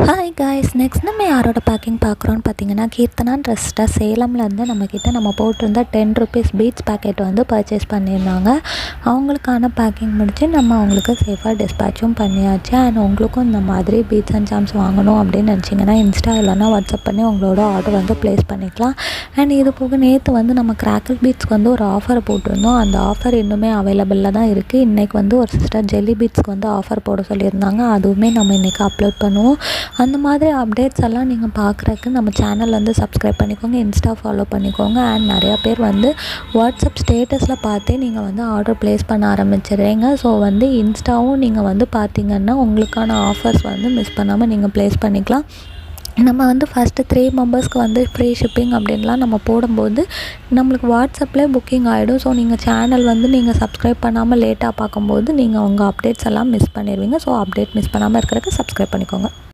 Hi guys, next நம்ம யாரோட packing பார்க்குறோன்னு பார்த்தீங்கன்னா, கீர்த்தனா ட்ரெஸ்ட்டை சேலம்லேருந்து நம்ம போட்டிருந்த 10 ருபீஸ் பீட்ஸ் பேக்கெட் வந்து பர்ச்சேஸ் பண்ணியிருந்தாங்க. அவங்களுக்கான பேக்கிங் முடித்து நம்ம அவங்களுக்கு சேஃபாக டிஸ்பேச்சும் பண்ணியாச்சு. அண்ட் உங்களுக்கும் இந்த மாதிரி பீட்ஸ் அண்ட் ஜாம்ஸ் வாங்கணும் அப்படின்னு நினச்சிங்கன்னா இன்ஸ்டா இல்லைனா வாட்ஸ்அப் பண்ணி உங்களோட ஆர்டர் வந்து ப்ளேஸ் பண்ணிக்கலாம். அண்ட் இது போக நேற்று வந்து நம்ம கிராக்கிள் பீட்ஸ்க்கு வந்து ஒரு ஆஃபர் போட்டிருந்தோம். அந்த ஆஃபர் இன்னுமே அவைலபிளில் தான் இருக்குது. இன்றைக்கி வந்து ஒரு சிஸ்டர் ஜெல்லி பீட்ஸ்க்கு வந்து ஆஃபர் போட சொல்லியிருந்தாங்க. அதுவுமே நம்ம இன்றைக்கி அப்லோட் பண்ணுவோம். அந்த மாதிரி அப்டேட்ஸ் எல்லாம் நீங்கள் பார்க்குறக்கு நம்ம சேனல் வந்து சப்ஸ்கிரைப் பண்ணிக்கோங்க, இன்ஸ்டா ஃபாலோ பண்ணிக்கோங்க. அண்ட் நிறையா பேர் வந்து வாட்ஸ்அப் ஸ்டேட்டஸில் பார்த்தே நீங்கள் வந்து ஆர்டர் ப்ளேஸ் பண்ண ஆரம்பிச்சிடுறீங்க. ஸோ வந்து இன்ஸ்டாவும் நீங்கள் வந்து பார்த்தீங்கன்னா உங்களுக்கான ஆஃபர்ஸ் வந்து மிஸ் பண்ணாமல் நீங்கள் ப்ளேஸ் பண்ணிக்கலாம். நம்ம வந்து ஃபஸ்ட்டு 3 மெம்பர்ஸ்க்கு வந்து ஃப்ரீ ஷிப்பிங் அப்படின்லாம் நம்ம போடும்போது நம்மளுக்கு வாட்ஸ்அப்லேயே புக்கிங் ஆகிடும். ஸோ நீங்கள் சேனல் வந்து நீங்கள் சப்ஸ்கிரைப் பண்ணாமல் லேட்டாக பார்க்கும்போது நீங்கள் உங்கள் அப்டேட்ஸ் எல்லாம் மிஸ் பண்ணிடுவீங்க. ஸோ அப்டேட் மிஸ் பண்ணாமல் இருக்கிறதுக்கு சப்ஸ்கிரைப் பண்ணிக்கோங்க.